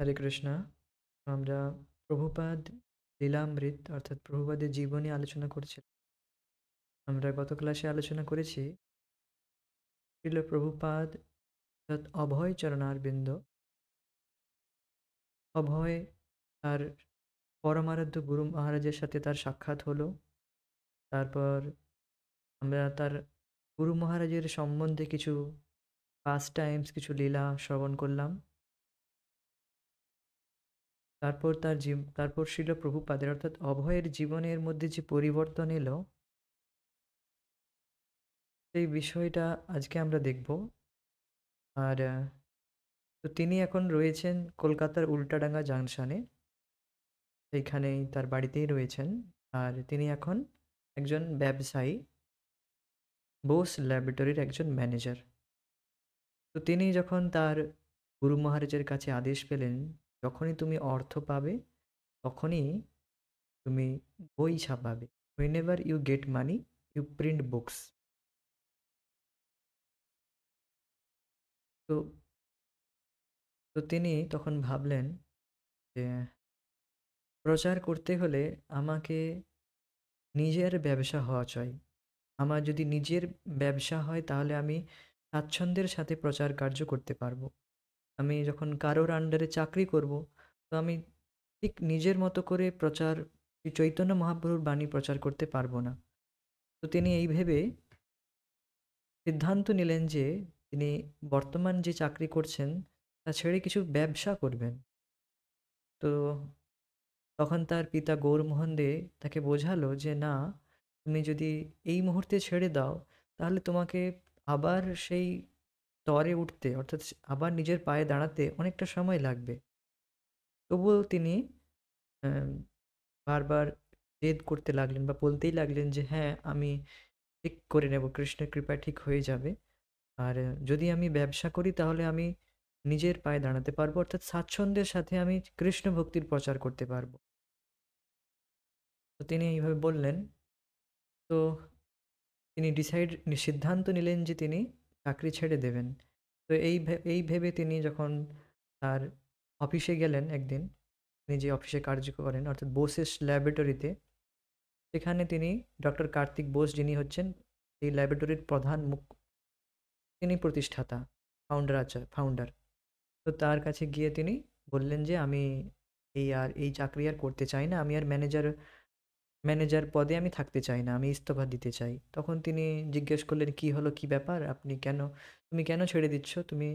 হরে কৃষ্ণ। আমরা প্রভুপাদ লীলামৃত অর্থাৎ প্রভুপাদের জীবনী আলোচনা করছিলাম। আমরা গত ক্লাসে আলোচনা করেছি শ্রীল প্রভুপাদ অর্থাৎ অভয় চরণারবিন্দ, অভয় তার পরমারাধ্য গুরু মহারাজের সাথে তার সাক্ষাৎ হলো। তারপর আমরা তার গুরু মহারাজের সম্বন্ধে কিছু পাস্ট টাইমস, কিছু লীলা শ্রবণ করলাম। তারপর শ্রীল প্রভুপাদের অর্থাৎ অভয়ের জীবনের মধ্যে যে পরিবর্তন এলো, সেই বিষয়টা আজকে আমরা দেখব। আর তো তিনি এখন রয়েছেন কলকাতার উল্টাডাঙ্গা জাংশনে, সেইখানেই তার বাড়িতেই রয়েছেন। আর তিনি এখন একজন ব্যবসায়ী, বোস ল্যাবরেটরির একজন ম্যানেজার। তো তিনি যখন তার গুরু মহারাজের কাছে আদেশ পেলেন, যখনই তুমি অর্থ পাবে তখনই তুমি বই ছাপাবে। whenever you get money you print books। তো তো তিনি তখন ভাবলেন যে প্রচার করতে হলে আমাকে নিজের ব্যবসা হওয়া চাই। আমার যদি নিজের ব্যবসা হয় তাহলে আমি স্বাচ্ছন্দ্যের সাথে প্রচার কার্য করতে পারবো। আমি যখন কারোর আন্ডারে চাকরি করব, তো আমি ঠিক নিজের মতো করে শ্রী চৈতন্য মহাপ্রভুর বাণী প্রচার করতে পারবো না। তো তিনি এই ভেবে সিদ্ধান্ত নিলেন যে তিনি বর্তমান যে চাকরি করছেন তা ছেড়ে কিছু ব্যবসা করবেন। তো তখন তার পিতা গৌরমোহন দে তাকে বোঝালো যে না, তুমি যদি এই মুহূর্তে ছেড়ে দাও তাহলে তোমাকে আবার সেই স্তরে উঠতে অর্থাৎ আবার নিজের পায়ে দাঁড়াতে অনেকটা সময় লাগবে। তবুও তিনি আহ, বারবার জেদ করতে লাগলেন বা বলতেই লাগলেন যে হ্যাঁ, আমি ঠিক করে নেব, কৃষ্ণের কৃপায় ঠিক হয়ে যাবে। আর যদি আমি ব্যবসা করি তাহলে আমি নিজের পায়ে দাঁড়াতে পারবো, অর্থাৎ স্বাচ্ছন্দ্যের সাথে আমি কৃষ্ণ ভক্তির প্রচার করতে পারবো। তো তিনি এইভাবে বললেন। তো তিনি সিদ্ধান্ত নিলেন যে তিনি চাকরি ছেড়ে দেবেন। তো এই ভেবে তিনি যখন তার অফিসে গেলেন একদিন, তিনি যে অফিসে কার্য করেন অর্থাৎ বোসেস ল্যাবরেটরিতে, সেখানে তিনি ডক্টর কার্তিক বোস, যিনি হচ্ছেন এই ল্যাবরেটরির প্রধান তিনি প্রতিষ্ঠাতা, ফাউন্ডার। তো তার কাছে গিয়ে তিনি বললেন যে আমি এই চাকরি আর করতে চাই না, আমি আর ম্যানেজার পদে আমি থাকতে চাই না, আমি ইস্তফা দিতে চাই। তখন তিনি জিজ্ঞেস করলেন, কি হলো, কি ব্যাপার, তুমি কেন ছেড়ে দিচ্ছ তুমি?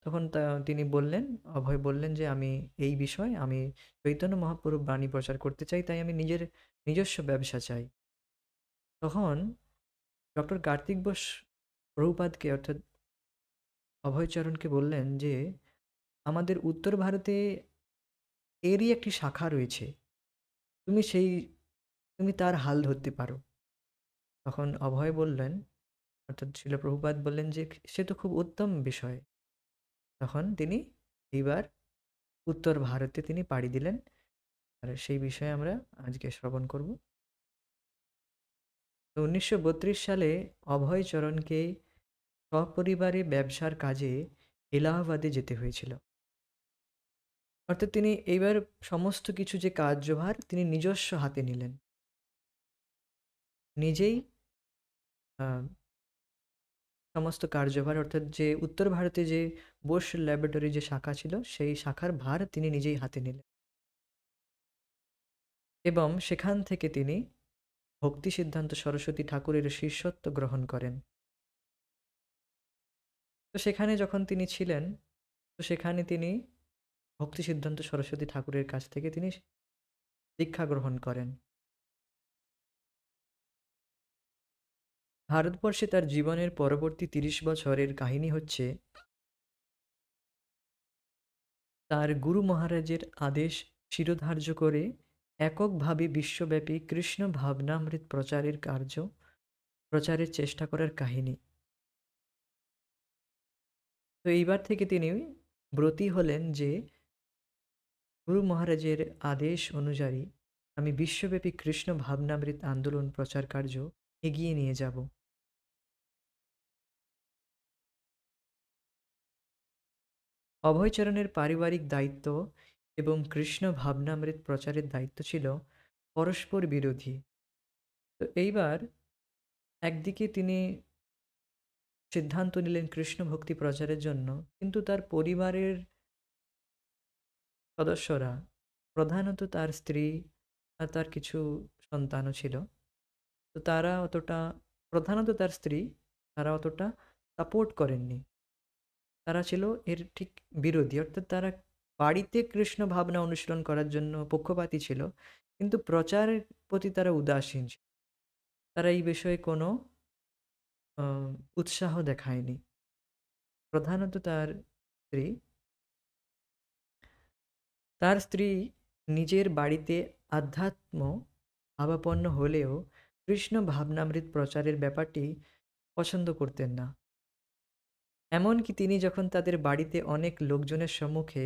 তখন তিনি বললেন, অভয় বললেন যে আমি এই বিষয়, আমি চৈতন্য মহাপ্রভুর বাণী প্রচার করতে চাই, তাই আমি নিজস্ব ব্যবসা চাই। তখন ডক্টর কার্তিক বোস প্রভুপাদকে অর্থাৎ অভয়চরণকে বললেন যে আমাদের উত্তর ভারতে এরই একটি শাখা রয়েছে, তুমি সেই তুমি তার হাল ধরতে পারো। তখন অভয় বললেন, অর্থাৎ শিল প্রভুপাদ বললেন যে সে তো খুব উত্তম বিষয়। তখন তিনি এইবার উত্তর ভারতে তিনি পাড়ি দিলেন। আর সেই বিষয়ে আমরা আজকে শ্রবণ করব। তো 1932 সালে অভয়চরণকে সপরিবারে ব্যবসার কাজে এলাহাবাদে যেতে হয়েছিল। অর্থাৎ তিনি এইবার সমস্ত কিছু যে কার্যভার তিনি নিজস্ব হাতে নিলেন, নিজেই আহ, সমস্ত কার্যভার, অর্থাৎ যে উত্তর ভারতে যে বোস ল্যাবরেটরি যে শাখা ছিল সেই শাখার ভার তিনি নিজেই হাতে নিলেন এবং সেখান থেকে তিনি ভক্তি সিদ্ধান্ত সরস্বতী ঠাকুরের শিষ্যত্ব গ্রহণ করেন। তো সেখানে যখন তিনি ছিলেন, তো সেখানে তিনি ভক্তি সিদ্ধান্ত সরস্বতী ঠাকুরের কাছ থেকে তিনি দীক্ষা গ্রহণ করেন। ভারতবর্ষে তার জীবনের পরবর্তী 30 বছরের কাহিনী হচ্ছে তার গুরু মহারাজের আদেশ শিরোধার্য করে এককভাবে বিশ্বব্যাপী কৃষ্ণ ভাবনামৃত প্রচারের চেষ্টা করার কাহিনী। তো এইবার থেকে তিনি ব্রতী হলেন যে গুরু মহারাজের আদেশ অনুযায়ী আমি বিশ্বব্যাপী কৃষ্ণ ভাবনামৃত আন্দোলন প্রচার কার্য এগিয়ে নিয়ে যাব। অভয়চরণের পারিবারিক দায়িত্ব এবং কৃষ্ণ ভাবনামৃত প্রচারের দায়িত্ব ছিল পরস্পর বিরোধী। তো এইবার একদিকে তিনি সিদ্ধান্ত নিলেন কৃষ্ণ ভক্তি প্রচারের জন্য, কিন্তু তার পরিবারের সদস্যরা, প্রধানত তার স্ত্রী আর তার কিছু সন্তানও ছিল, তো তারা অতটা, প্রধানত তার স্ত্রী, তারা অতটা সাপোর্ট করেননি। তারা ছিল এর ঠিক বিরোধী, অর্থাৎ তারা বাড়িতে কৃষ্ণ ভাবনা অনুশীলন করার জন্য পক্ষপাতী ছিল, কিন্তু প্রচারের প্রতি তারা উদাসীন ছিল। তারা এই বিষয়ে কোনো আহ, উৎসাহ দেখায়নি। প্রধানত স্ত্রী তার স্ত্রী নিজের বাড়িতে আধ্যাত্ম ভাবাপন্ন হলেও কৃষ্ণ ভাবনামৃত প্রচারের ব্যাপারটি পছন্দ করতেন না। এমনকি তিনি যখন তাদের বাড়িতে অনেক লোকজনের সম্মুখে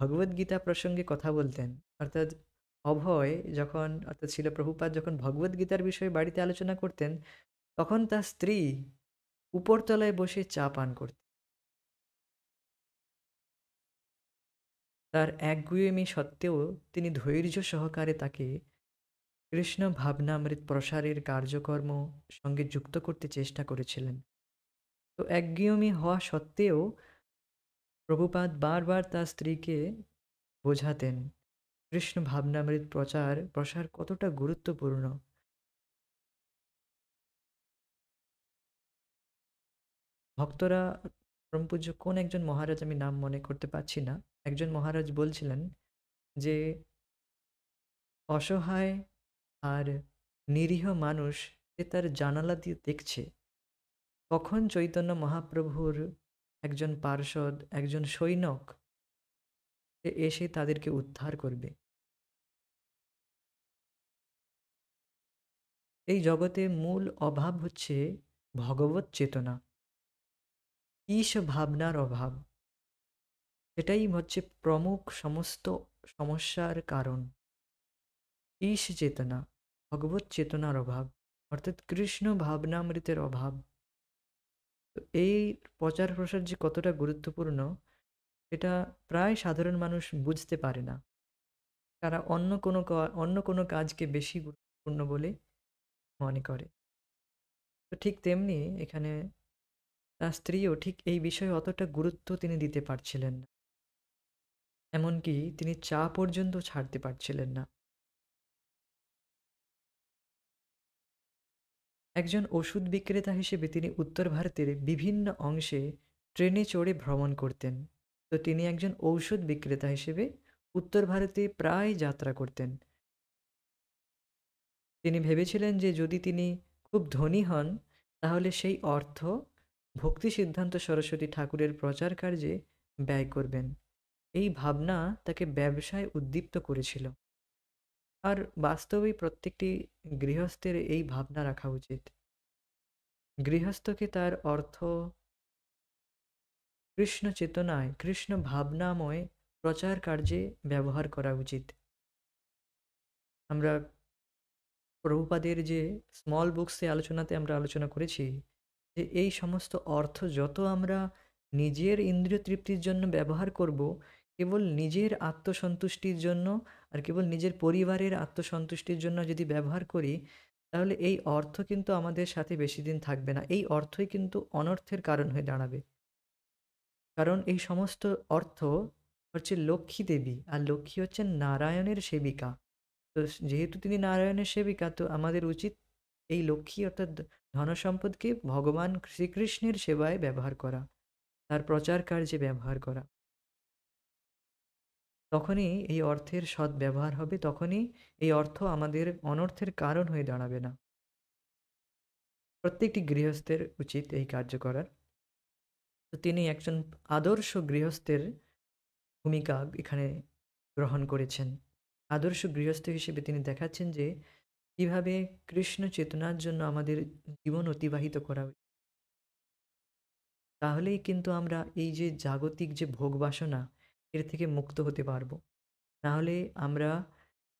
ভগবদ্গীতা প্রসঙ্গে কথা বলতেন, অর্থাৎ অর্থাৎ শিল প্রভুপাদ যখন ভগবদ্গীতার বিষয়ে বাড়িতে আলোচনা করতেন, তখন তার স্ত্রী উপরতলায় বসে চা পান করতেন। তার একগুঁয়েমি সত্ত্বেও তিনি ধৈর্য সহকারে তাকে কৃষ্ণ ভাবনামৃত প্রসারের কার্যকর্ম সঙ্গে যুক্ত করতে চেষ্টা করেছিলেন। তো একগুঁয়েমি হওয়া সত্ত্বেও প্রভুপাদ বারবার তার স্ত্রীকে বোঝাতেন কৃষ্ণ ভাবনামৃত প্রসার কতটা গুরুত্বপূর্ণ। ভক্তরা, পরমপূজ্য কোন একজন মহারাজ, আমি নাম মনে করতে পারছি না, একজন মহারাজ বলছিলেন যে অসহায় আর নিরীহ মানুষ সে তার জানালা দিয়ে দেখছে কখন চৈতন্য মহাপ্রভুর একজন পার্ষদ, একজন সৈনক সে এসে তাদেরকে উদ্ধার করবে। এই জগতে মূল অভাব হচ্ছে ভগবত চেতনা, ঈশ ভাবনার অভাব। এটাই হচ্ছে প্রমুখ সমস্ত সমস্যার কারণ। ঈশ চেতনা, ভগবত চেতনার অভাব, অর্থাৎ কৃষ্ণ ভাবনামৃতের অভাব। তো এই প্রচার প্রসার যে কতটা গুরুত্বপূর্ণ, এটা প্রায় সাধারণ মানুষ বুঝতে পারে না। তারা অন্য কোনো কাজকে বেশি গুরুত্বপূর্ণ বলে মনে করে। তো ঠিক তেমনি এখানে তার স্ত্রীও ঠিক এই বিষয়ে অতটা গুরুত্ব তিনি দিতে পারছিলেন না। এমনকি তিনি চা পর্যন্ত ছাড়তে পারছিলেন না। একজন ওষুধ বিক্রেতা হিসেবে তিনি উত্তর ভারতের বিভিন্ন অংশে ট্রেনে চড়ে ভ্রমণ করতেন। তো তিনি একজন ঔষধ বিক্রেতা হিসেবে উত্তর ভারতে প্রায় যাত্রা করতেন। তিনি ভেবেছিলেন যে যদি তিনি খুব ধনী হন, তাহলে সেই অর্থ ভক্তি সিদ্ধান্ত সরস্বতী ঠাকুরের প্রচার কার্যে ব্যয় করবেন। এই ভাবনা তাকে ব্যবসায় উদ্দীপ্ত করেছিল। আর বাস্তবেই প্রত্যেকটি গৃহস্থের এই ভাবনা রাখা উচিত। গৃহস্থকে তার অর্থ কৃষ্ণ চেতনায়, কৃষ্ণ ভাবনাময় প্রচার কার্যে ব্যবহার করা উচিত। আমরা প্রভুপাদের যে স্মল বুকসে আলোচনাতে আমরা আলোচনা করেছি যে এই সমস্ত অর্থ যত আমরা নিজের ইন্দ্রিয় তৃপ্তির জন্য ব্যবহার করব, কেবল নিজের আত্মসন্তুষ্টির জন্য আর কেবল নিজের পরিবারের আত্মসন্তুষ্টির জন্য যদি ব্যবহার করি, তাহলে এই অর্থ কিন্তু আমাদের সাথে বেশি দিন থাকবে না। এই অর্থই কিন্তু অনর্থের কারণ হয়ে দাঁড়াবে। কারণ এই সমস্ত অর্থ হচ্ছে লক্ষ্মী দেবী, আর লক্ষ্মী হচ্ছেন নারায়ণের সেবিকা। তো যেহেতু তিনি নারায়ণের সেবিকা, তো আমাদের উচিত এই লক্ষ্মী অর্থাৎ ধনসম্পদকে ভগবান শ্রীকৃষ্ণের সেবায় ব্যবহার করা, তার প্রচার কার্যে ব্যবহার করা। তখনই এই অর্থের সৎ ব্যবহার হবে, তখনই এই অর্থ আমাদের অনর্থের কারণ হয়ে দাঁড়াবে না। প্রত্যেকটি গৃহস্থের উচিত এই কার্য করার। তো তিনি একজন আদর্শ গৃহস্থের ভূমিকা এখানে গ্রহণ করেছেন। আদর্শ গৃহস্থ হিসেবে তিনি দেখাচ্ছেন যে কিভাবে কৃষ্ণ চেতনার জন্য আমাদের জীবন অতিবাহিত করা উচিত। তাহলেই কিন্তু আমরা এই যে জাগতিক যে ভোগ বাসনা, এর থেকে মুক্ত হতে পারবো। নাহলে আমরা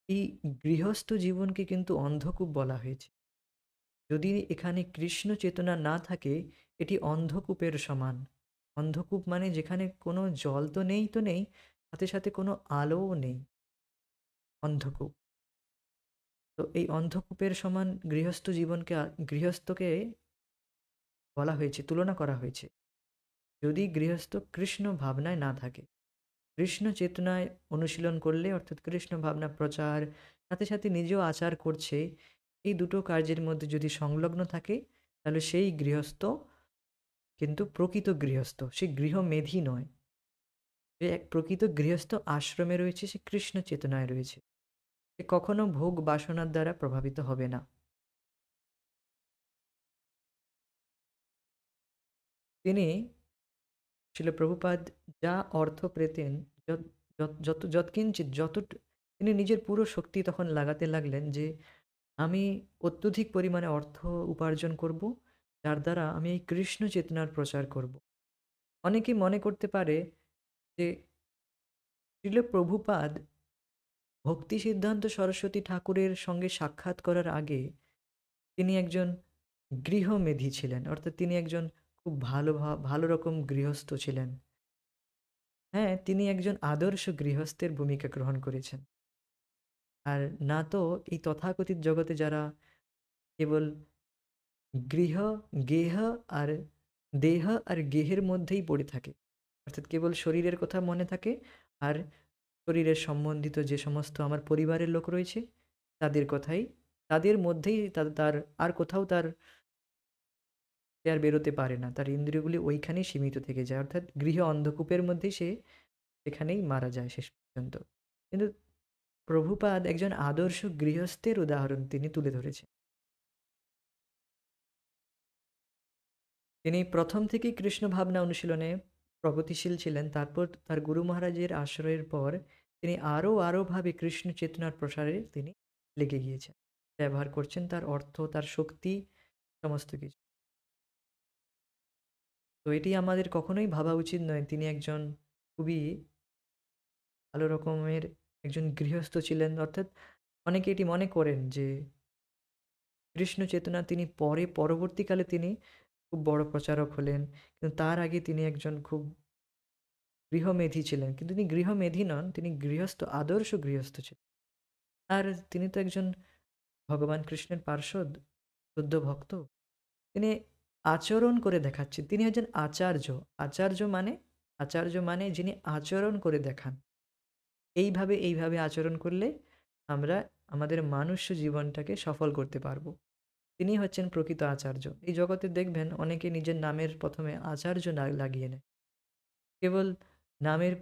এই গৃহস্থ জীবনকে কিন্তু অন্ধকূপ বলা হয়েছে। যদি এখানে কৃষ্ণ চেতনা না থাকে, এটি অন্ধকূপের সমান। অন্ধকূপ মানে যেখানে কোনো জল তো নেই, সাথে, সাথে কোনো আলোও নেই, অন্ধকূপ। তো এই অন্ধকূপের সমান গৃহস্থকে বলা হয়েছে, তুলনা করা হয়েছে। যদি গৃহস্থ কৃষ্ণ ভাবনায় না থাকে, কৃষ্ণ চেতনায় অনুশীলন করলে অর্থাৎ কৃষ্ণ ভাবনা প্রচার, সাথে, সাথে নিজেও আচার করছে, এই দুটো কার্যের মধ্যে যদি সংলগ্ন থাকে, তাহলে সেই গৃহস্থ কিন্তু প্রকৃত গৃহস্থ, সে গৃহমেধী নয়। যে এক প্রকৃত গৃহস্থ আশ্রমে রয়েছে, সে কৃষ্ণ চেতনায় রয়েছে। সে কখনো ভোগ বাসনার দ্বারা প্রভাবিত হবে না। তিনি ছিল প্রভুপাদ যা অর্থ পেতেন, যৎকিঞ্চিৎ তিনি নিজের পুরো শক্তি তখন লাগাতে লাগলেন যে আমি অত্যধিক পরিমাণে অর্থ উপার্জন করব, যার দ্বারা আমি এই কৃষ্ণ চেতনার প্রচার করব। অনেকে মনে করতে পারে যে শ্রীল প্রভুপাদ ভক্তি সিদ্ধান্ত সরস্বতী ঠাকুরের সঙ্গে সাক্ষাৎ করার আগে তিনি একজন গৃহমেধী ছিলেন, অর্থাৎ তিনি একজন খুব ভালো রকম গৃহস্থ ছিলেন। হ্যাঁ, তিনি একজন আদর্শ গৃহস্থের ভূমিকা গ্রহণ করেছেন। আর না তো এই তথাকথিত জগতে যারা কেবল গৃহ, গেহ আর দেহ আর গেহের মধ্যেই পড়ে থাকে। অর্থাৎ কেবল শরীরের কথা মনে থাকে, আর শরীরের সম্বন্ধিত যে সমস্ত আমার পরিবারের লোক রয়েছে, তাদের কথাই, তাদের মধ্যেই তার আর কোথাও সে আর বেরোতে পারে না। তার ইন্দ্রিয়গুলি ওইখানেই সীমিত থেকে যায়। অর্থাৎ গৃহ অন্ধকূপের মধ্যেই সে সেখানেই মারা যায় শেষ পর্যন্ত। কিন্তু প্রভুপাদ একজন আদর্শ গৃহস্থের উদাহরণ তিনি তুলে ধরেছেন। তিনি প্রথম থেকেই কৃষ্ণ ভাবনা অনুশীলনে প্রগতিশীল ছিলেন। তারপর তার গুরু মহারাজের আশ্রয়ের পর তিনি আরও ভাবে কৃষ্ণ চেতনার প্রসারে তিনি লেগে গিয়েছেন। ব্যবহার করছেন তার অর্থ, তার শক্তি, সমস্ত কিছু। তো এটি আমাদের কখনোই ভাবা উচিত নয় তিনি একজন খুবই ভালো রকমের একজন গৃহস্থ ছিলেন। অর্থাৎ অনেকে এটি মনে করেন যে কৃষ্ণ চেতনা তিনি পরবর্তীকালে তিনি খুব বড় প্রচারক হলেন। কিন্তু তার আগে তিনি একজন খুব গৃহমেধী ছিলেন। কিন্তু তিনি গৃহমেধী নন, তিনি গৃহস্থ, আদর্শ গৃহস্থ ছিলেন। আর তিনি তো একজন ভগবান কৃষ্ণের পার্ষদ, শুদ্ধ ভক্ত। তিনি আচরণ করে দেখাচ্ছেন। তিনি একজন আচার্য। আচার্য মানে? আচার্য মানে যিনি আচরণ করে দেখান। এইভাবে আচরণ করলে আমরা আমাদের মানুষ্য জীবনটাকে সফল করতে পারবো। তিনি হচ্ছেন প্রকৃত আচার্য। এই জগতে দেখবেন অনেকে নিজের নামের ১ম এ আচার্য লাগিয়ে নেয়। কেবল নামের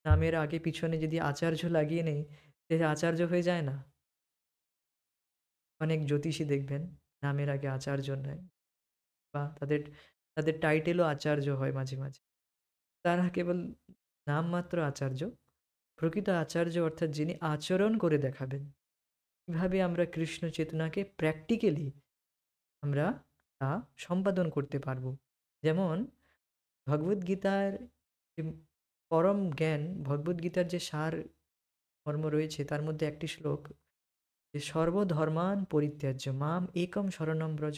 নামের আগে পিছনে যদি আচার্য লাগিয়ে নেই, সে আচার্য হয়ে যায় না? অনেক জ্যোতিষী দেখবেন নামের আগে আচার্য নেয়, বা তাদের টাইটেলও আচার্য হয় মাঝে, মাঝে। তারা কেবল নামমাত্র আচার্য। প্রকৃত আচার্য অর্থাৎ যিনি আচরণ করে দেখাবেন। কিভাবে আমরা কৃষ্ণ চেতনাকে প্র্যাকটিক্যালি আমরা তা সম্পাদন করতে পারবো। যেমন ভগবদ্গীতার যে পরম জ্ঞান, ভগবদ্গীতার যে সার মর্ম রয়েছে তার মধ্যে একটি শ্লোক যে সর্বধর্মান পরিত্যাজ্য মাম একম শরণম ব্রজ।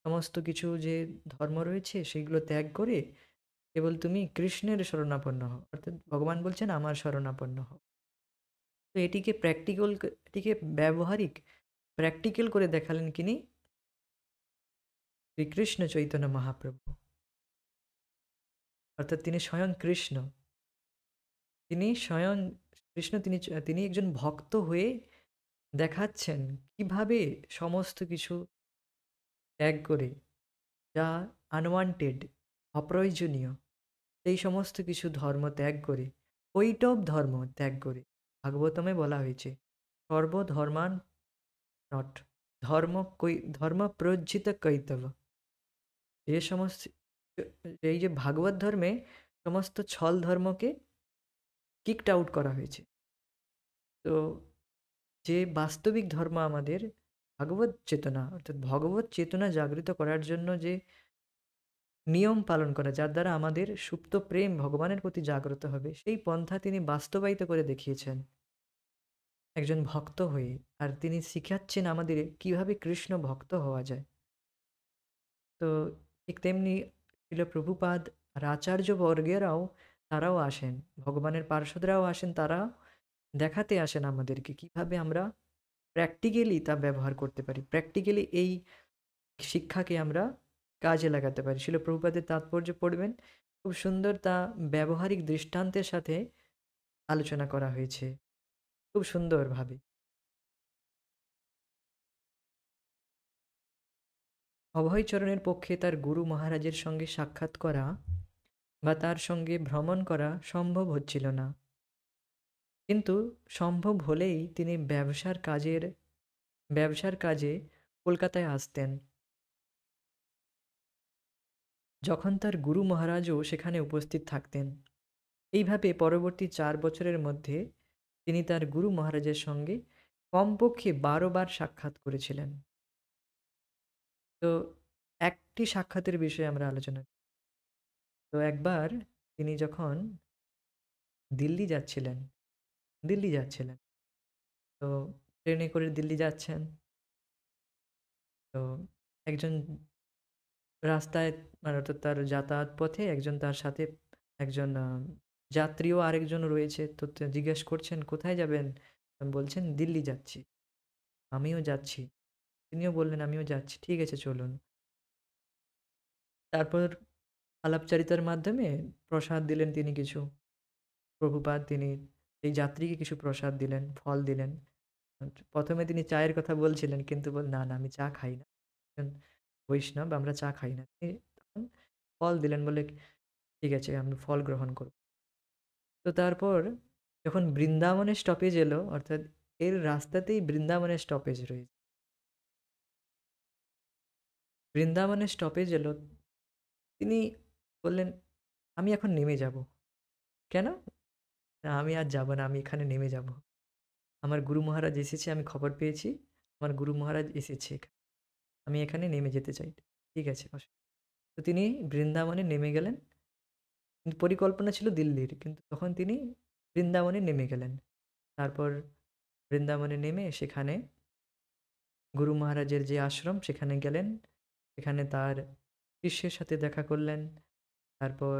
সমস্ত কিছু যে ধর্ম রয়েছে সেগুলো ত্যাগ করে কেবল তুমি কৃষ্ণের শরণাপন্ন হও। অর্থাৎ ভগবান বলছেন আমার শরণাপন্ন হও। তো এটিকে ব্যবহারিক প্র্যাকটিক্যাল করে দেখালেন কিনি? শ্রীকৃষ্ণ চৈতন্য মহাপ্রভু। অর্থাৎ তিনি স্বয়ং কৃষ্ণ। তিনি স্বয়ং কৃষ্ণ, তিনি একজন ভক্ত হয়ে দেখাচ্ছেন কিভাবে সমস্ত কিছু ত্যাগ করে, যা আনওয়ান্টেড, অপ্রয়োজনীয়, সেই সমস্ত কিছু ধর্ম ত্যাগ করে, কৈটব ধর্ম ত্যাগ করে, ভাগবতমে বলা হয়েছে সর্বধর্মান নট ধর্ম প্রজ্জিত কৈতব। যে সমস্ত এই যে ভাগবত ধর্মে সমস্ত ছল ধর্মকে কিকড আউট করা হয়েছে। তো যে বাস্তবিক ধর্ম আমাদের ভাগবত চেতনা, অর্থাৎ ভগবত চেতনা জাগৃত করার জন্য যে নিয়ম পালন করা, যার দ্বারা আমাদের সুপ্ত প্রেম ভগবানের প্রতি জাগ্রত হবে, সেই পন্থা তিনি বাস্তবায়িত করে দেখিয়েছেন একজন ভক্ত হয়ে। আর তিনি শিখাচ্ছেন আমাদের কিভাবে কৃষ্ণ ভক্ত হওয়া যায়। তো ঠিক তেমনি শিল প্রভুপাদ আর আচার্য বর্গেরাও তারাও আসেন। ভগবানের পার্ষদরাও আসেন, তারাও দেখাতে আসেন আমাদেরকে কিভাবে আমরা প্র্যাকটিক্যালি তা ব্যবহার করতে পারি। প্র্যাকটিক্যালি এই শিক্ষাকে আমরা কাজে লাগাতে পারি। শিল প্রভুপাদের তাৎপর্য পড়বেন। খুব সুন্দর তা ব্যবহারিক দৃষ্টান্তের সাথে আলোচনা করা হয়েছে। খুব সুন্দরভাবে। অভয়চরণের পক্ষে তার গুরু মহারাজের সঙ্গে সাক্ষাৎ করা বা তার সঙ্গে ভ্রমণ করা সম্ভব হচ্ছিল না। কিন্তু সম্ভব হলেই তিনি ব্যবসার কাজে কলকাতায় আসতেন। যখন তার গুরু মহারাজও সেখানে উপস্থিত থাকতেন। এইভাবে পরবর্তী ৪ বছরের মধ্যে তিনি তার গুরু মহারাজের সঙ্গে কমপক্ষে ১২ বার সাক্ষাৎ করেছিলেন। তো একটি সাক্ষাতের বিষয়ে আমরা আলোচনা তো একবার তিনি যখন দিল্লি যাচ্ছিলেন দিল্লি যাচ্ছিলেন। তো ট্রেনে করে দিল্লি যাচ্ছেন। তো একজন রাস্তায় মানে অর্থাৎ তার যাতায়াত পথে একজন তার সাথে একজন যাত্রীও আরেকজন রয়েছে। তো জিজ্ঞেস করছেন, "কোথায় যাবেন?" বলছেন, "দিল্লি যাচ্ছি।" "আমিও যাচ্ছি।" তিনিও বললেন, "আমিও যাচ্ছি।" "ঠিক আছে চলুন।" তারপর আলাপচারিতার মাধ্যমে প্রসাদ দিলেন তিনি কিছু। প্রভুপাদ তিনি এই যাত্রীকে কিছু প্রসাদ দিলেন, ফল দিলেন। ১ম এ তিনি চায়ের কথা বলছিলেন কিন্তু "না, না আমি চা খাই না।" একজন বৈষ্ণব, "আমরা চা খাই না।" তিনি তখন ফল দিলেন বলে, "ঠিক আছে আমি ফল গ্রহণ করব।" তো তারপর যখন বৃন্দাবনের স্টপেজ এলো অর্থাৎ এর রাস্তাতেই বৃন্দাবনের স্টপেজ রয়েছে। বৃন্দাবনের স্টপেজ এলো, তিনি বললেন, "আমি এখন নেমে যাব।" "কেন?" "না আমি আর যাব না। আমি এখানে নেমে যাব। আমার গুরু মহারাজ এসেছে আমি খবর পেয়েছি। আমার গুরু মহারাজ এসেছে এখানে। আমি এখানে নেমে যেতে চাই।" "ঠিক আছে তো তিনি বৃন্দাবনে নেমে গেলেন। কিন্তু পরিকল্পনা ছিল দিল্লির। কিন্তু তখন তিনি বৃন্দাবনে নেমে গেলেন। তারপর বৃন্দাবনে নেমে সেখানে গুরু মহারাজের যে আশ্রম সেখানে গেলেন। সেখানে তার শিষ্যের সাথে দেখা করলেন। তারপর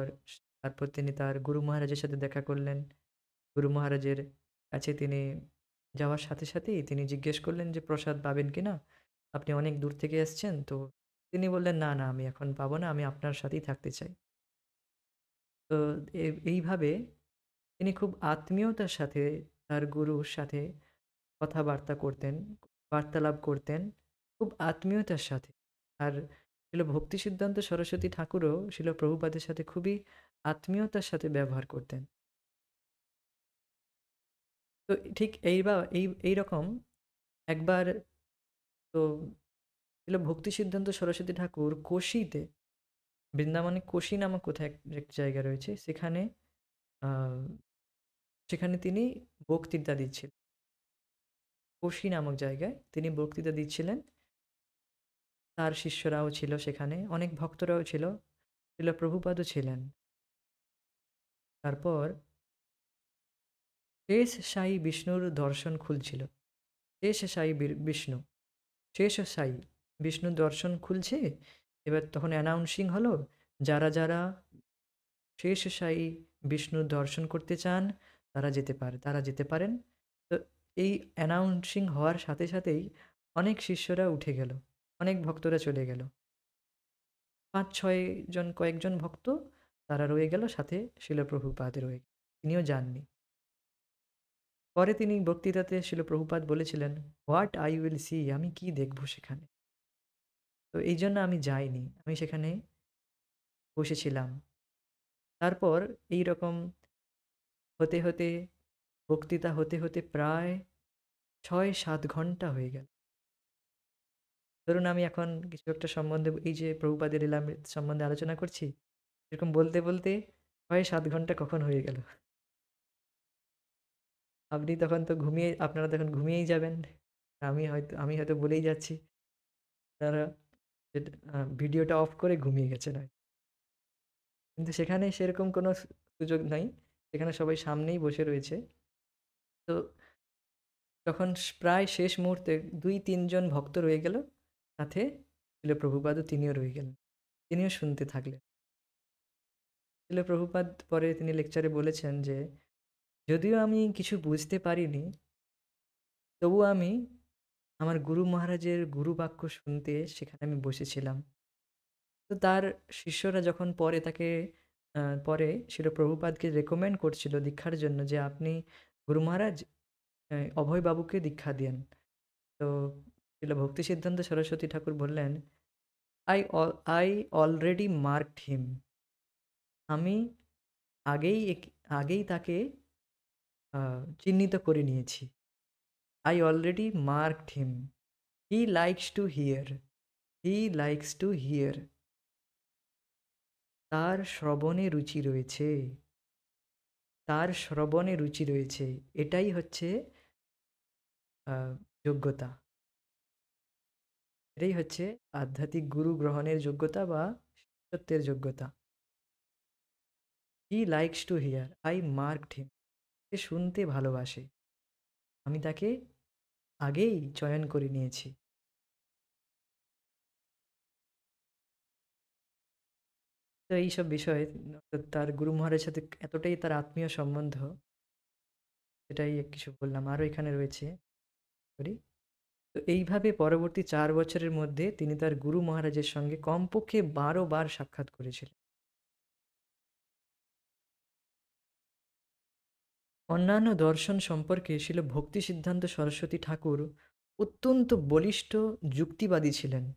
তারপর তিনি তার গুরু মহারাজের সাথে দেখা করলেন। গুরু মহারাজের কাছে তিনি যাওয়ার সাথে সাথেই তিনি জিজ্ঞেস করলেন যে, "প্রসাদ পাবেন কিনা? আপনি অনেক দূর থেকে এসছেন।" তো তিনি বললেন, "না, না আমি এখন পাবো না। আমি আপনার সাথেই থাকতে চাই।" তো এইভাবে তিনি খুব আত্মীয়তার সাথে তার গুরুর সাথে কথাবার্তা করতেন, বার্তালাপ করতেন খুব আত্মীয়তার সাথে। আর শিল ভক্তিসিদ্ধান্ত সরস্বতী ঠাকুরও শিল প্রভুপাদের সাথে খুবই আত্মীয়তার সাথে ব্যবহার করতেন। তো ঠিক এইরকম একবার তো শিল ভক্তিসিদ্ধান্ত সরস্বতী ঠাকুর কোশিতে, বৃন্দাবনে কোশি নামক কোথায় এক জায়গা রয়েছে সেখানে আ সেখানে তিনি বক্তৃতা দিচ্ছিলেন। কোশি নামক জায়গায় তিনি বক্তৃতা দিচ্ছিলেন। তার শিষ্যরাও ছিল সেখানে, অনেক ভক্তরাও ছিল, শিল প্রভুপাদও ছিলেন। তারপর শেষ সাই বিষ্ণুর দর্শন খুলছিল। শেষ সাই বিষ্ণু, শেষ সাই বিষ্ণুর দর্শন খুলছে। এবার তখন অ্যানাউন্সিং হলো, যারা শেষ সাই বিষ্ণুর দর্শন করতে চান তারা যেতে পারেন। তো এই অ্যানাউন্সিং হওয়ার সাথে সাথেই অনেক শিষ্যরা উঠে গেল। অনেক ভক্তরা চলে গেল। ৫-৬ জন কয়েকজন ভক্ত তারা রয়ে গেল, সাথে শিল প্রভুপাদ রয়ে গেলেন। তিনিও যাননি। পরে তিনি বক্তৃতাতে শিল প্রভুপাদ বলেছিলেন, "হোয়াট আই উইল সি" আমি কি দেখব সেখানে? তো এইজন্য আমি যাইনি। আমি সেখানে বসেছিলাম। তারপর এইরকম হতে বক্তৃতা হতে প্রায় ৬-৭ ঘন্টা হয়ে গেল। ধরুন আমি এখন কিছু একটা সম্বন্ধে এই যে প্রভুপাদের লীলামৃত সম্বন্ধে আলোচনা করছি, এরকম বলতে ৬-৭ ঘন্টা কখন হয়ে গেল। আপনারা তখন ঘুমিয়েই যাবেন। আমি হয়তো বলেই যাচ্ছি। তারা ভিডিওটা অফ করে ঘুমিয়ে গেছেন হয়তো। কিন্তু সেখানে সেরকম কোনো সুযোগ নাই। সেখানে সবাই সামনেই বসে রয়েছে। তো তখন প্রায় শেষ মুহূর্তে ২-৩ জন ভক্ত রয়ে গেল। সাথে শিল প্রভুপাদও তিনিও রয়ে গেলেন। তিনিও শুনতে থাকলেন। শিল প্রভুপাদ পরে তিনি লেকচারে বলেছেন যে, যদিও আমি কিছু বুঝতে পারিনি, তবু আমি আমার গুরু মহারাজের গুরু বাক্য শুনতে সেখানে আমি বসেছিলাম। তো তার শিষ্যরা যখন পরে তাকে পরে শিল প্রভুপাদকে রেকমেন্ড করছিল দীক্ষার জন্য যে, "আপনি গুরু মহারাজ অভয় বাবুকে দীক্ষা দিয়েন।" তো শিল ভক্তি সিদ্ধান্ত সরস্বতী ঠাকুর বললেন, আই অলরেডি মার্কড হিম। আমি আগেই তাকে চিহ্নিত করে নিয়েছি। I already marked him. He likes to hear. He likes to hear. তার শ্রবণে রুচি রয়েছে। তার শ্রবণে রুচি রয়েছে। এটাই হচ্ছে আ যোগ্যতা। এটাই হচ্ছে আধ্যাত্মিক গুরু গ্রহণের যোগ্যতা বা শিষ্যত্বের যোগ্যতা। He likes to hear. I marked him. সে শুনতে ভালোবাসে। আমি তাকে আগেই চয়ন করে নিয়েছি। তো এইসব বিষয়ে তার গুরু মহারাজের সাথে এতটাই তার আত্মীয় সম্বন্ধ, সেটাই কিছু বললাম। আরও এখানে রয়েছে সরি। তো এইভাবে পরবর্তী ৪ বছরের মধ্যে তিনি তার গুরু মহারাজের সঙ্গে কমপক্ষে ১২ বার সাক্ষাৎ করেছিলেন। অন্যান্য দর্শন সম্পর্কে শিল ভক্তি সিদ্ধান্ত সরস্বতী ঠাকুর অত্যন্ত বলিষ্ঠ যুক্তিবাদী ছিলেন।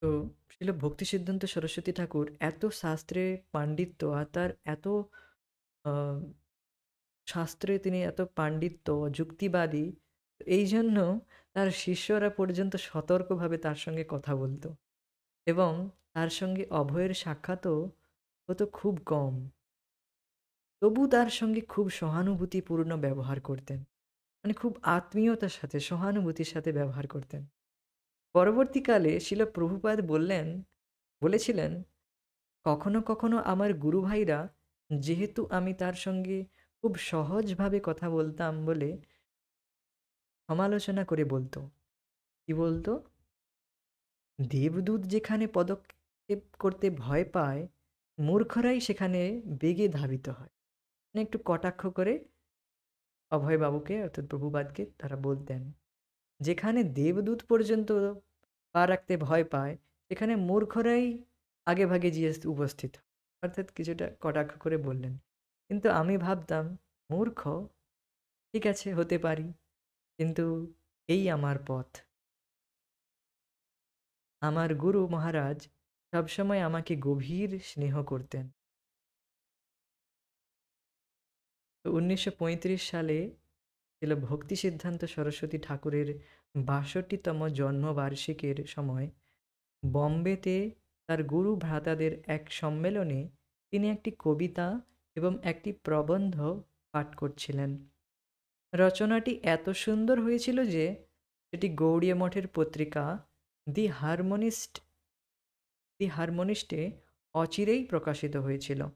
তো শিল ভক্তি সিদ্ধান্ত সরস্বতী ঠাকুর এত শাস্ত্রে পাণ্ডিত্য আর তার এত আ শাস্ত্রে তিনি এত পাণ্ডিত্য, যুক্তিবাদী, এই জন্য তার শিষ্যরা পর্যন্ত সতর্কভাবে তার সঙ্গে কথা বলত এবং তার সঙ্গে অভয়ের সাক্ষাৎও হতো খুব কম। তবু তার সঙ্গে খুব সহানুভূতিপূর্ণ ব্যবহার করতেন। মানে খুব আত্মীয়তার সাথে, সহানুভূতির সাথে ব্যবহার করতেন। পরবর্তীকালে শিল প্রভুপাদ বলেছিলেন, "কখনো, কখনো আমার গুরু ভাইরা যেহেতু আমি তার সঙ্গে খুব সহজভাবে কথা বলতাম বলে সমালোচনা করে বলত।" কি বলত? "দেবদূত যেখানে পদক্ষেপ করতে ভয় পায়, মূর্খরাই সেখানে বেগে ধাবিত হয়।" মানে একটু কটাক্ষ করে অভয়বাবুকে অর্থাৎ প্রভুপাদকে তারা বলতেন, "যেখানে দেবদূত পর্যন্ত পা রাখতে ভয় পায়, সেখানে মূর্খরাই আগেভাগে গিয়ে উপস্থিত হয়।" অর্থাৎ কিছুটা কটাক্ষ করে বললেন। কিন্তু আমি ভাবতাম, মূর্খ? ঠিক আছে, হতে পারি। কিন্তু এই আমার পথ। আমার গুরু মহারাজ সবসময় আমাকে গভীর স্নেহ করতেন। তো ১৯৩৫ সালে ছিল ভক্তি সিদ্ধান্ত সরস্বতী ঠাকুরের ৬২তম জন্মবার্ষিকীর সময় বম্বেতে তার গুরু ভ্রাতাদের এক সম্মেলনে তিনি একটি কবিতা এবং একটি প্রবন্ধ পাঠ করছিলেন। রচনাটি এত সুন্দর হয়েছিল যে সেটি গৌড়ীয় মঠের পত্রিকা দি হারমোনিস্ট দি হারমোনিস্টে অচিরেই প্রকাশিত হয়েছিল।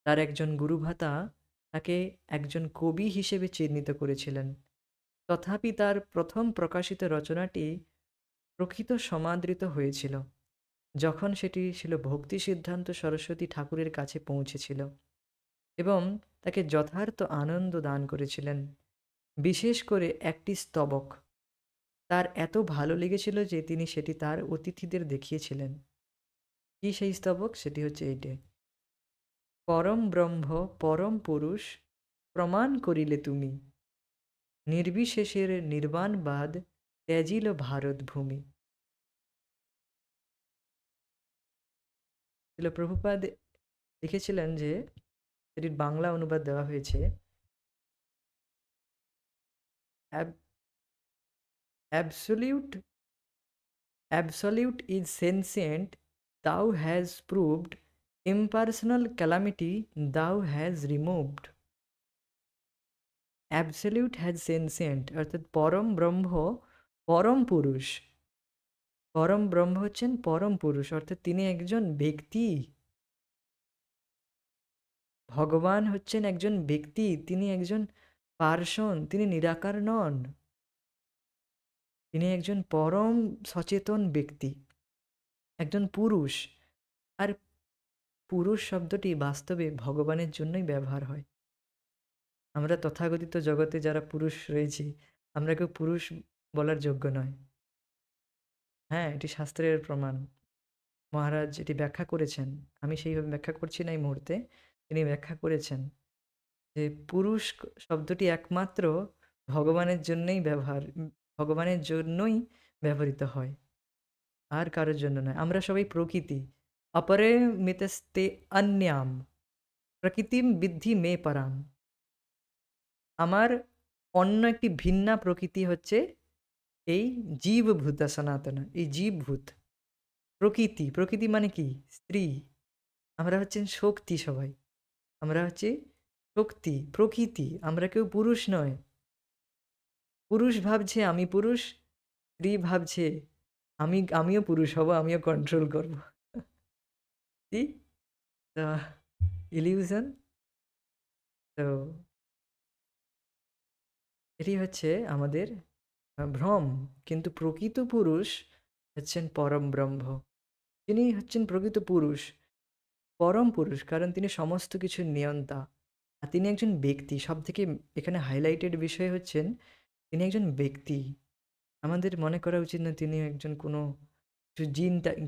তার একজন গুরুভ্রাতা তাকে একজন কবি হিসেবে চিহ্নিত করেছিলেন। তথাপি তার প্রথম প্রকাশিত রচনাটি প্রকৃত সমাদৃত হয়েছিল যখন সেটি ছিল ভক্তি সিদ্ধান্ত সরস্বতী ঠাকুরের কাছে পৌঁছেছিল এবং তাকে যথার্থ আনন্দ দান করেছিলেন। বিশেষ করে একটি স্তবক তার এত ভালো লেগেছিল যে তিনি সেটি তার অতিথিদের দেখিয়েছিলেন। কি সেই স্তবক? সেটি হচ্ছে এইটে, "পরম ব্রহ্ম পরম পুরুষ প্রমাণ করিলে তুমি, নির্বিশেষের নির্বাণবাদ ত্যাজিল ভারত ভূমি।" শিল প্রভুপাদ লিখেছিলেন যে, এটির বাংলা অনুবাদ দেওয়া হয়েছে, absolute absolute is sentient, thou has proved, impersonal calamity thou has removed. Absolute has sentient অর্থাৎ পরম ব্রহ্ম পরম পুরুষ। পরম ব্রহ্ম হচ্ছেন পরম পুরুষ অর্থাৎ তিনি একজন ব্যক্তি। ভগবান হচ্ছেন একজন ব্যক্তি, তিনি একজন পার্সন, তিনি নিরাকার নন। তিনি একজন পরম সচেতন ব্যক্তি। একজন পুরুষ। আর পুরুষ শব্দটি বাস্তবে ভগবানের জন্যই ব্যবহার হয়। আমরা তথাকথিত জগতে যারা পুরুষ রয়েছি, আমরা কেউ পুরুষ বলার যোগ্য নয়। হ্যাঁ, এটি শাস্ত্রের প্রমাণ। মহারাজ এটি ব্যাখ্যা করেছেন। আমি সেইভাবে ব্যাখ্যা করছি না এই মুহূর্তে। তিনি ব্যাখ্যা করেছেন যে পুরুষ শব্দটি একমাত্র ভগবানের জন্যই ভগবানের জন্যই ব্যবহৃত হয়। আর কারোর জন্য নয়। আমরা সবাই প্রকৃতি। অপরে মিতস্তে অন্যাম প্রকৃতিম বিদ্ধি মে পরাম। আমার অন্য একটি ভিন্না প্রকৃতি হচ্ছে এই জীবভূত সনাতন, এই জীবভূত। প্রকৃতি, প্রকৃতি মানে কি? স্ত্রী। আমরা হচ্ছেন শক্তি সবাই। আমরা হচ্ছি শক্তি, প্রকৃতি। আমরা কেউ পুরুষ নয়। পুরুষ ভাবছে আমি পুরুষ, স্ত্রী ভাবছে আমিও পুরুষ হব, আমিও কন্ট্রোল করব। কি? তো ইলিউশন। তো এটি হচ্ছে আমাদের ভ্রম। কিন্তু প্রকৃত পুরুষ হচ্ছেন পরম ব্রহ্ম। তিনি হচ্ছেন প্রকৃত পুরুষ, পরম পুরুষ, কারণ তিনি সমস্ত কিছুর নিয়ন্তা। আর তিনি একজন ব্যক্তি। সবথেকে এখানে হাইলাইটেড বিষয় হচ্ছেন তিনি একজন ব্যক্তি। আমাদের মনে করা উচিত না তিনি একজন কোনো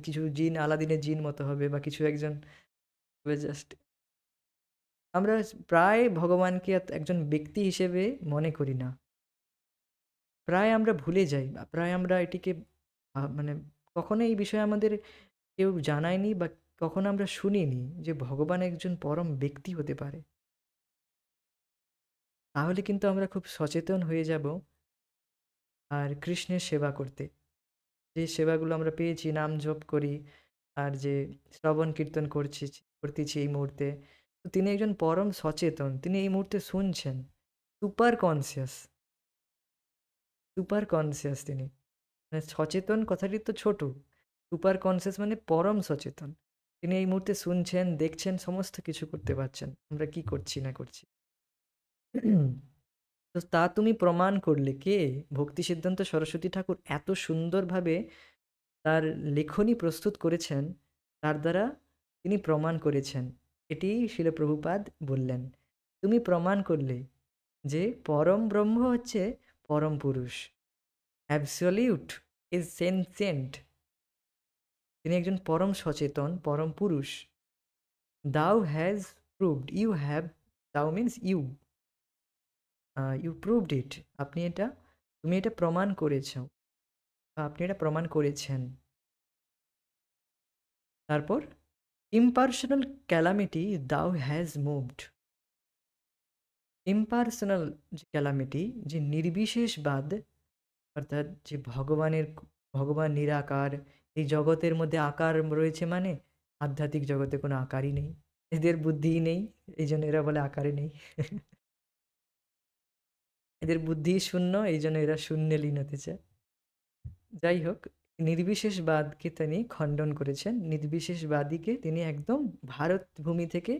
কিছু জিন, আলাদিনের জিন মতো হবে বা কিছু একজন জাস্ট। আমরা প্রায় ভগবানকে একজন ব্যক্তি হিসেবে মনে করি না। প্রায় আমরা ভুলে যাই বা প্রায় আমরা এটিকে মানে কখনো এই বিষয়ে আমাদের কেউ জানায়নি বা কখনো আমরা শুনিনি যে ভগবান একজন পরম ব্যক্তি হতে পারে। তাহলে কিন্তু আমরা খুব সচেতন হয়ে যাব আর কৃষ্ণের সেবা করতে। যে সেবাগুলো আমরা পেয়েছি, নাম জপ করি আর যে শ্রবণ কীর্তন করতেছি এই মুহূর্তে, তো তিনি একজন পরম সচেতন। তিনি এই মুহূর্তে শুনছেন। সুপার কনসিয়াস, সুপার কনসিয়াস তিনি। মানে সচেতন কথাটি তো ছোট। সুপার কনসিয়াস মানে পরম সচেতন। তিনি এই মুহূর্তে শুনছেন, দেখছেন, সমস্ত কিছু করতে পারছেন। আমরা কি করছি না করছি। তো তা তুমি প্রমাণ করলে কে? ভক্তি সিদ্ধান্ত সরস্বতী ঠাকুর এত সুন্দরভাবে তার লেখনী প্রস্তুত করেছেন, তার দ্বারা তিনি প্রমাণ করেছেন। এটি শিল প্রভুপাদ বললেন। তুমি প্রমাণ করলে যে পরম ব্রহ্ম হচ্ছে পরম পুরুষ। Absolute is sentient. তিনি একজন পরম সচেতন, পরম পুরুষ। Thou has proved, you have, thou means you, you proved it. তুমি এটা প্রমাণ করেছ, বা আপনি এটা প্রমাণ করেছেন। তারপর ইম্পার্সোনাল ক্যালামিটি দাও হ্যাজ মুভড। ইম্পার্সোনাল যে ক্যালামিটি, যে নির্বিশেষবাদ, অর্থাৎ যে ভগবান নিরাকার, এই জগতের মধ্যে আকার রয়েছে মানে আধ্যাত্মিক জগতে কোনো আকারই নেই। এদের বুদ্ধিই নেই, এই জন্য এরা বলে আকারে নেই। এদের বুদ্ধি শূন্য, এই জন্য এরা শূন্যে লীন হতে চায়। যাই হোক, নির্বিশেষবাদকে তিনি খণ্ডন করেছেন। নির্বিশেষবাদীকে তিনি একদম ভারত ভূমি থেকে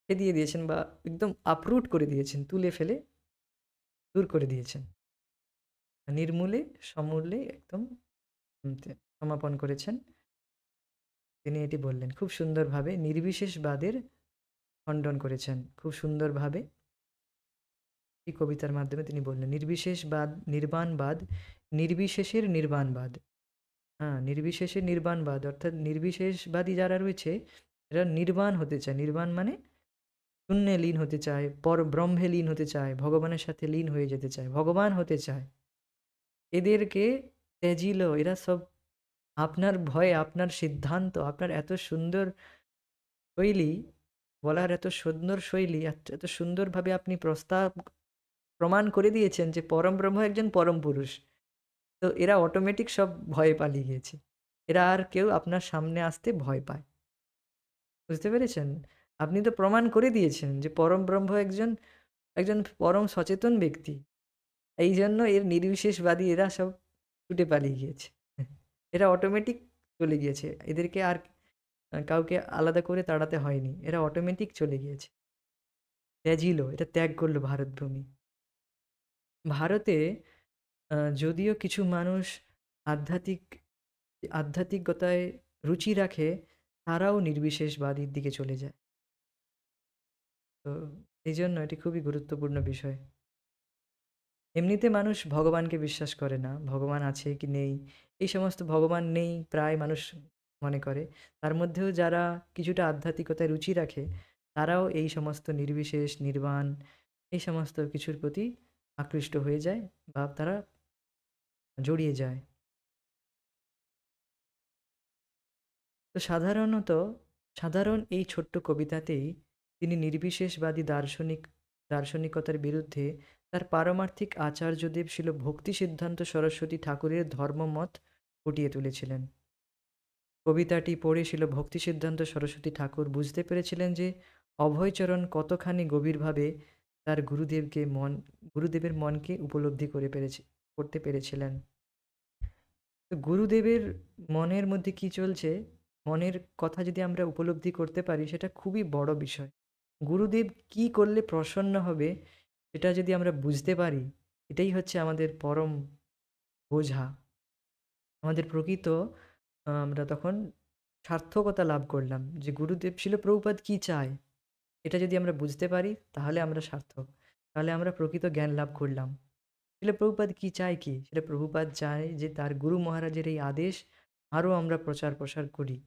খেদিয়ে দিয়েছেন বা একদম আপরুট করে দিয়েছেন, তুলে ফেলে দূর করে দিয়েছেন। নির্মূলে সমূলে একদম সমাপন করেছেন। তিনি এটি বললেন খুব সুন্দরভাবে, নির্বিশেষবাদের খণ্ডন করেছেন খুব সুন্দরভাবে। এই কবিতার মাধ্যমে তিনি বললেন নির্বিশেষবাদ, নির্বাণবাদ, নির্বিশেষের নির্বাণবাদ। হ্যাঁ, নির্বিশেষের নির্বাণবাদ অর্থাৎ নির্বিশেষবাদী যারা রয়েছে এরা নির্বাণ হতে চায়। নির্বাণ মানে শূন্যে লীন হতে চায়, ব্রহ্মে লীন হতে চায়, ভগবানের সাথে লীন হয়ে যেতে চায়, ভগবান হতে চায়। এদেরকে ত্যাজিল। এরা সব আপনার ভয়ে, আপনার সিদ্ধান্ত, আপনার এত সুন্দর শৈলী, বলার এত সুন্দর শৈলী, এত সুন্দরভাবে আপনি প্রমাণ করে দিয়েছেন যে পরম ব্রহ্ম একজন পরম পুরুষ। তো এরা অটোমেটিক সব ভয়ে পালিয়ে গিয়েছে। এরা আর কেউ আপনার সামনে আসতে ভয় পায়। বুঝতে পেরেছেন? আপনি তো প্রমাণ করে দিয়েছেন যে পরম ব্রহ্ম একজন একজন পরম সচেতন ব্যক্তি। এই জন্য এর নির্বিশেষবাদী এরা সব ছুটে পালিয়ে গিয়েছে। এরা অটোমেটিক চলে গিয়েছে। এদেরকে আর কাউকে আলাদা করে তাড়াতে হয়নি। এরা অটোমেটিক চলে গিয়েছে। ত্যাজিল, এটা ত্যাগ করল ভারতভূমি। ভারতে যদিও কিছু মানুষ আধ্যাত্মিক আধ্যাত্মিকতায় রুচি রাখে তারাও নির্বিশেষবাদীর দিকে চলে যায়। তো এইজন্য এটি খুবই গুরুত্বপূর্ণ বিষয়। এমনিতে মানুষ ভগবানকে বিশ্বাস করে না। ভগবান আছে কি নেই, এই সমস্ত ভগবান নেই প্রায় মানুষ মনে করে। তার মধ্যেও যারা কিছুটা আধ্যাত্মিকতায় রুচি রাখে, তারাও এই সমস্ত নির্বিশেষ, নির্বাণ এই সমস্ত কিছুর প্রতি আকৃষ্ট হয়ে যায় বা তারা জড়িয়ে যায়। তো সাধারণ এই ছোট্ট কবিতাতেই তিনি নির্বিশেষবাদী দার্শনিকতার বিরুদ্ধে তার পারমার্থিক আচার্যদেব ছিল ভক্তি সিদ্ধান্ত সরস্বতী ঠাকুরের ধর্মমত ফুটিয়ে তুলেছিলেন। কবিতাটি পড়ে ছিল ভক্তি সিদ্ধান্ত সরস্বতী ঠাকুর বুঝতে পেরেছিলেন যে অভয়চরণ কতখানি গভীরভাবে তার গুরুদেবের মনকে উপলব্ধি করতে পেরেছিলেন। তো গুরুদেবের মনের মধ্যে কি চলছে, মনের কথা যদি আমরা উপলব্ধি করতে পারি সেটা খুবই বড় বিষয়। গুরুদেব কি করলে প্রসন্ন হবে সেটা যদি আমরা বুঝতে পারি, এটাই হচ্ছে আমাদের পরম বোঝা। আমাদের প্রকৃত আমরা তখন সার্থকতা লাভ করলাম যে গুরুদেব শিল প্রভুপাদ কি চায়, এটা যদি আমরা বুঝতে পারি তাহলে আমরা সার্থক। তাহলে আমরা প্রকৃত জ্ঞান লাভ করলাম। শিল প্রভুপাদ কি চায় কি? শিল প্রভুপাদ চায় যে তার গুরু মহারাজের এই আদেশ আরও আমরা প্রচার প্রসার করি।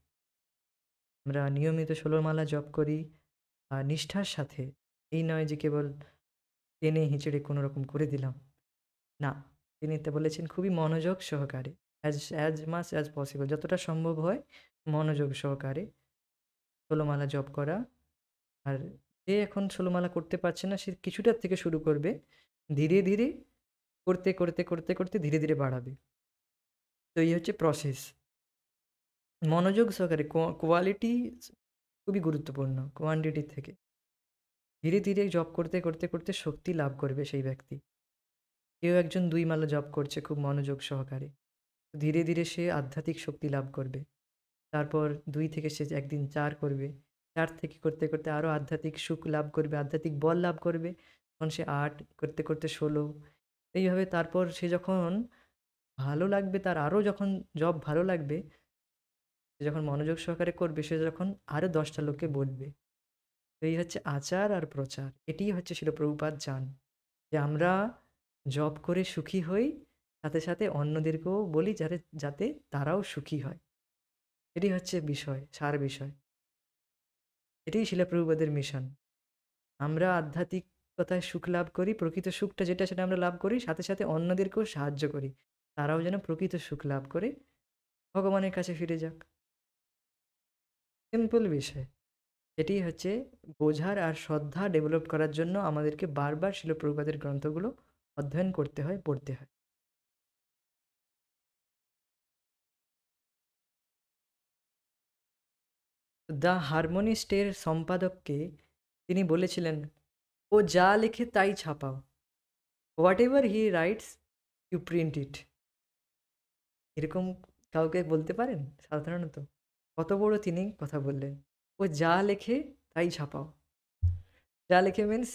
আমরা নিয়মিত ১৬ মালা জপ করি নিষ্ঠার সাথে। এই নয় যে কেবল টেনে হিঁচড়ে কোনো রকম করে দিলাম। না, তিনি তো বলেছেন খুবই মনোযোগ সহকারে। অ্যাজ মাচ অ্যাজ পসিবল যতটা সম্ভব হয় মনোযোগ সহকারে ১৬ মালা জপ করা। আর যে এখন ১৬ মালা করতে পারছে না সে কিছুটার থেকে শুরু করবে। ধীরে, ধীরে করতে ধীরে, ধীরে বাড়াবে। তো এই হচ্ছে প্রসেস। মনোযোগ সহকারে কোয়ালিটি খুবই গুরুত্বপূর্ণ কোয়ান্টিটির থেকে। ধীরে, ধীরে জপ করতে শক্তি লাভ করবে সেই ব্যক্তি। কেউ একজন ২ মালা জপ করছে খুব মনোযোগ সহকারে। ধীরে, ধীরে সে আধ্যাত্মিক শক্তি লাভ করবে। তারপর ২ থেকে সে একদিন ৪ করবে। ৪ থেকে করতে আরও আধ্যাত্মিক সুখ লাভ করবে, আধ্যাত্মিক বল লাভ করবে। তখন সে ৮ করতে ১৬ এইভাবে তারপর সে যখন ভালো লাগবে তার আরও যখন জব ভালো লাগবে, সে যখন মনোযোগ সহকারে করবে সে যখন আরও ১০ টা লোককে বলবে। তো এই হচ্ছে আচার আর প্রচার। এটিই হচ্ছে শিল প্রভুপাদ চান। যে আমরা জব করে সুখী হই, সাথে, সাথে অন্যদেরকেও বলি যাতে তারাও সুখী হয়। এটি হচ্ছে বিষয়, সার বিষয়। এটিই শিলা প্রভুপাদের মিশন। আমরা আধ্যাত্মিকতায় সুখ লাভ করি, প্রকৃত সুখটা যেটা সেটা আমরা লাভ করি, সাথে, সাথে অন্যদেরকেও সাহায্য করি। তারাও যেন প্রকৃত সুখ লাভ করে ভগবানের কাছে ফিরে যাক। সিম্পল বিষয়। এটিই হচ্ছে বোঝার আর শ্রদ্ধা ডেভেলপ করার জন্য আমাদেরকে বারবার শিল প্রভুপাদের গ্রন্থগুলো অধ্যয়ন করতে হয়, পড়তে হয়। দ্য হারমোনিস্টের সম্পাদককে তিনি বলেছিলেন, ও যা লেখে তাই ছাপাও। Whatever he writes you print it. এরকম কাউকে বলতে পারেন সাধারণত? কত বড় তিনি কথা বললেন। ও যা লেখে তাই ছাপাও। যা লেখে মিন্স,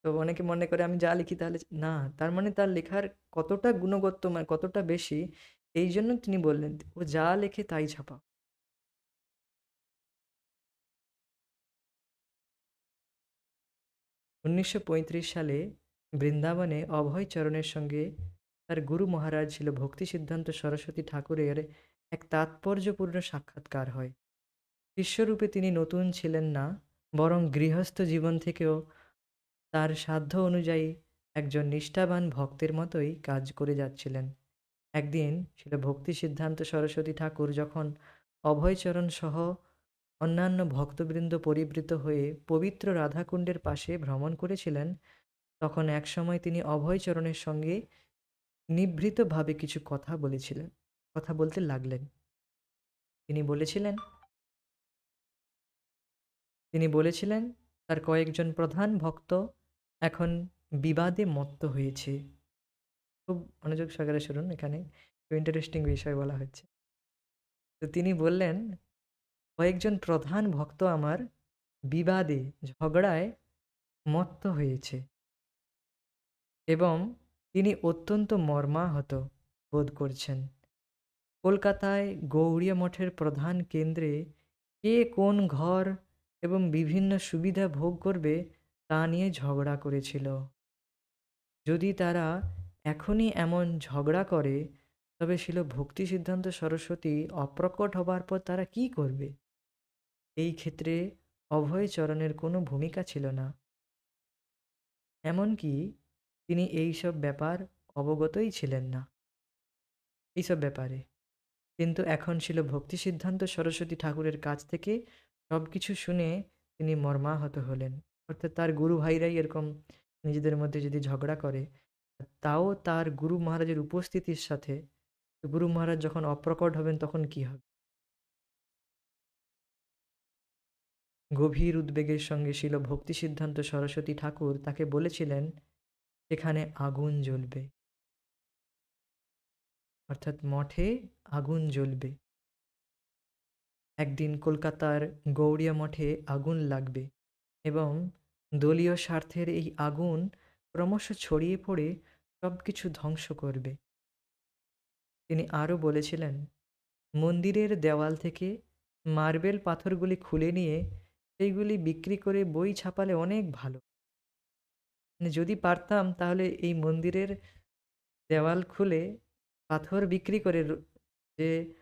তো অনেকে মনে করে আমি যা লিখি তাহলে না, তার মানে তার লেখার কতটা গুণগত মান কতটা বেশি, এই জন্য তিনি বললেন ও যা লেখে তাই ছাপাও। ১৯৩৫ সালে বৃন্দাবনে অভয়চরণের সঙ্গে তার গুরু মহারাজ ছিল ভক্তি সিদ্ধান্ত সরস্বতী ঠাকুরের এক তাৎপর্যপূর্ণ সাক্ষাৎকার হয়। শিষ্যরূপে তিনি নতুন ছিলেন না, বরং গৃহস্থ জীবন থেকেও তার সাধ্য অনুযায়ী একজন নিষ্ঠাবান ভক্তের মতোই কাজ করে যাচ্ছিলেন। একদিন ছিল ভক্তি সিদ্ধান্ত সরস্বতী ঠাকুর যখন অভয়চরণ সহ অন্যান্য ভক্তবৃন্দ পরিবৃত হয়ে পবিত্র রাধাকুণ্ডের পাশে ভ্রমণ করেছিলেন, তখন একসময় তিনি অভয়চরণের সঙ্গে নিভৃতভাবে কিছু কথা বলতে লাগলেন। তিনি বলেছিলেন তিনি বলেছিলেন তার কয়েকজন প্রধান ভক্ত এখন বিবাদে মত্ত হয়েছে। খুব মনোযোগ সহকারে শুনুন, এখানে খুব ইন্টারেস্টিং বিষয় বলা হচ্ছে। তো তিনি বললেন, কয়েকজন প্রধান ভক্ত আমার বিবাদে ঝগড়ায় মত্ত হয়েছে এবং তিনি অত্যন্ত মর্মাহত বোধ করছেন। কলকাতায় গৌড়িয়া মঠের প্রধান কেন্দ্রে কে কোন ঘর এবং বিভিন্ন সুবিধা ভোগ করবে তা নিয়ে ঝগড়া করেছিল। যদি তারা এখনই এমন ঝগড়া করে, তবে শিল ভক্তি সিদ্ধান্ত সরস্বতী অপ্রকট হবার পর তারা কি করবে? এই ক্ষেত্রে অভয়চরণের কোনো ভূমিকা ছিল না। এমনকি তিনি এইসব ব্যাপার অবগতই ছিলেন না এইসব ব্যাপারে। কিন্তু এখন ছিল ভক্তি সিদ্ধান্ত সরস্বতী ঠাকুরের কাছ থেকে সব কিছু শুনে তিনি মর্মাহত হলেন। অর্থাৎ তার গুরু ভাইরাই এরকম নিজেদের মধ্যে যদি ঝগড়া করে, তাও তার গুরু মহারাজের উপস্থিতির সাথে, গুরু মহারাজ যখন অপ্রকট হবেন তখন কি হবে? গভীর উদ্বেগের সঙ্গে শিল ভক্তি সিদ্ধান্ত সরস্বতী ঠাকুর তাকে বলেছিলেন, সেখানে আগুন জ্বলবে, অর্থাৎ মঠে আগুন জ্বলবে। একদিন কলকাতার গৌড়িয়া মঠে আগুন লাগবে এবং দলীয় স্বার্থের এই আগুন ক্রমশ ছড়িয়ে পড়ে সব কিছু ধ্বংস করবে। তিনি আরও বলেছিলেন, মন্দিরের দেওয়াল থেকে মার্বেল পাথরগুলি খুলে নিয়ে সেইগুলি বিক্রি করে বই ছাপালে অনেক ভালো। মানে যদি পারতাম তাহলে এই মন্দিরের দেওয়াল খুলে পাথর বিক্রি করে যে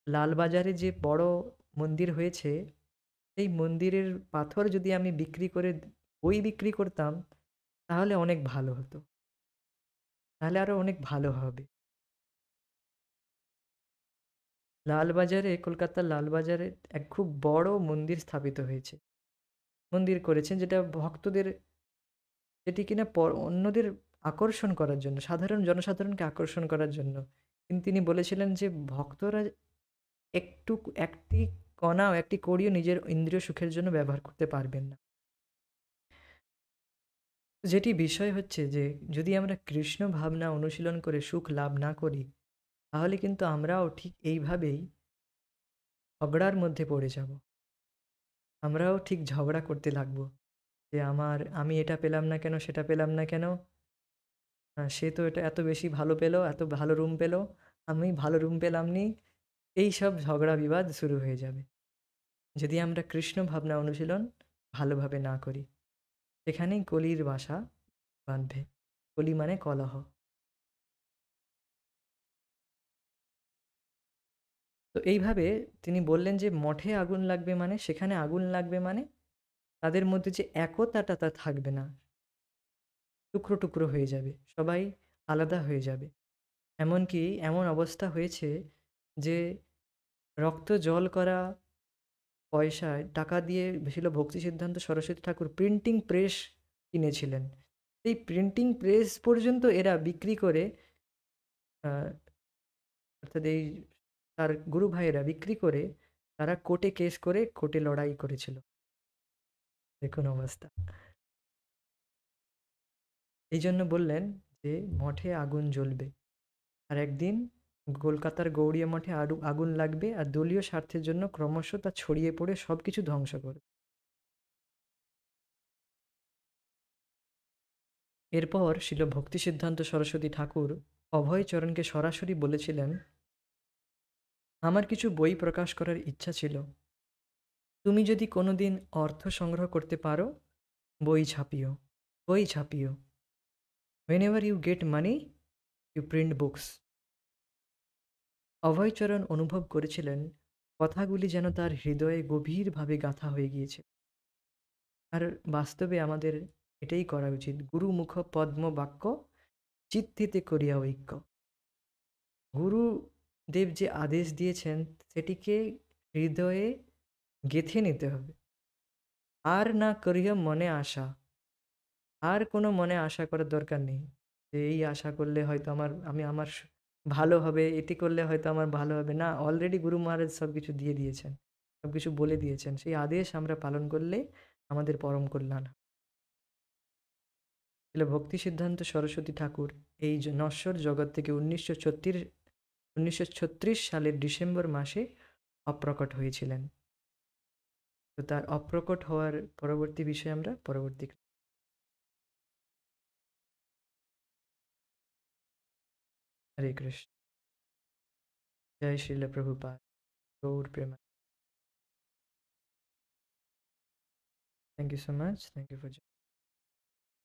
লালবাজারে যে বড় মন্দির হয়েছে, সেই মন্দিরের পাথর যদি আমি বিক্রি করে বই বিক্রি করতাম, তাহলে অনেক ভালো হতো। তাহলে আরো অনেক ভালো হবে। লালবাজারে, কলকাতার লালবাজারে এক খুব বড় মন্দির স্থাপিত হয়েছে। মন্দির করেছেন যেটা ভক্তদের, যেটি কিনা অন্যদের আকর্ষণ করার জন্য, সাধারণ জনসাধারণকে আকর্ষণ করার জন্য। কিন্তু তিনি বলেছিলেন যে ভক্তরা একটু একটি কণাও, একটি কড়িও নিজের ইন্দ্রিয় সুখের জন্য ব্যবহার করতে পারবেন না। যেটি বিষয় হচ্ছে যে যদি আমরা কৃষ্ণ ভাবনা অনুশীলন করে সুখ লাভ না করি, তাহলে কিন্তু আমরাও ঠিক এইভাবেই ঝগড়ার মধ্যে পড়ে যাব। আমরাও ঠিক ঝগড়া করতে লাগবো যে আমি এটা পেলাম না কেন, সেটা পেলাম না কেন, সে তো এটা এত বেশি ভালো পেলো, এত ভালো রুম পেলো, আমি ভালো রুম পেলাম নি। এই সব ঝগড়া বিবাদ শুরু হয়ে যাবে যদি আমরা কৃষ্ণ ভাবনা অনুশীলন ভালোভাবে না করি। সেখানেই কলির বাসা বাঁধবে। কলি মানে কলহ। তো এইভাবে তিনি বললেন যে মঠে আগুন লাগবে মানে, সেখানে আগুন লাগবে মানে তাদের মধ্যে যে একতাটা তা থাকবে না, টুকরো টুকরো হয়ে যাবে, সবাই আলাদা হয়ে যাবে। এমনকি এমন অবস্থা হয়েছে যে রক্ত জল করা পয়সায় টাকা দিয়ে ছিল ভক্তি সিদ্ধান্ত সরস্বতী ঠাকুর প্রিন্টিং প্রেস কিনেছিলেন। এই প্রিন্টিং প্রেস পর্যন্ত এরা বিক্রি করে, আহ, অর্থাৎ এই তার গুরু ভাইয়েরা বিক্রি করে তারা কোর্টে কেস করে কোর্টে লড়াই করেছিল। দেখুন অবস্থা। এই জন্য বললেন যে মঠে আগুন জ্বলবে, আর একদিন কলকাতার গৌড়িয়া মঠে আগুন লাগবে, আর দলীয় স্বার্থের জন্য ক্রমশ তা ছড়িয়ে পড়ে সব কিছু ধ্বংস করবে। এরপর শিল ভক্তি সিদ্ধান্ত সরস্বতী ঠাকুর অভয়চরণকে সরাসরি বলেছিলেন, আমার কিছু বই প্রকাশ করার ইচ্ছা ছিল, তুমি যদি কোনোদিন অর্থ সংগ্রহ করতে পারো, বই ছাপিও, বই ছাপিও। whenever you get money, you print books. Abhay Charan অনুভব করেছিলেন কথাগুলি যেন তার হৃদয়ে গভীরভাবে গাঁথা হয়ে গিয়েছে। আর বাস্তবে আমাদের এটাই করা উচিত। গুরুমুখ পদ্ম বাক্য চিত্তিতে করিয়া ঐক্য। গুরুদেব যে আদেশ দিয়েছেন সেটিকে হৃদয়ে গেঁথে নিতে হবে। আর না করিয়া মনে আশা, আর কোনো মনে আশা করার দরকার নেই যে এই আশা করলে হয়তো আমার ভালো হবে, এটি করলে হয়তো আমার ভালো হবে না। অলরেডি গুরু মহারাজ সব কিছু দিয়ে দিয়েছেন, সব কিছু বলে দিয়েছেন। সেই আদেশ আমরা পালন করলে আমাদের পরম কল্যাণ হয়। তাহলে ভক্তি সিদ্ধান্ত সরস্বতী ঠাকুর এই নশ্বর জগৎ থেকে 1936 সালের ডিসেম্বর মাসে অপ্রকট হয়েছিলেন। তো তার অপ্রকট হওয়ার পরবর্তী বিষয়ে আমরা পরবর্তী। হরে কৃষ্ণ। जय श्रील प्रभुपाद गौर प्रेमा। Thank you so much. Thank you for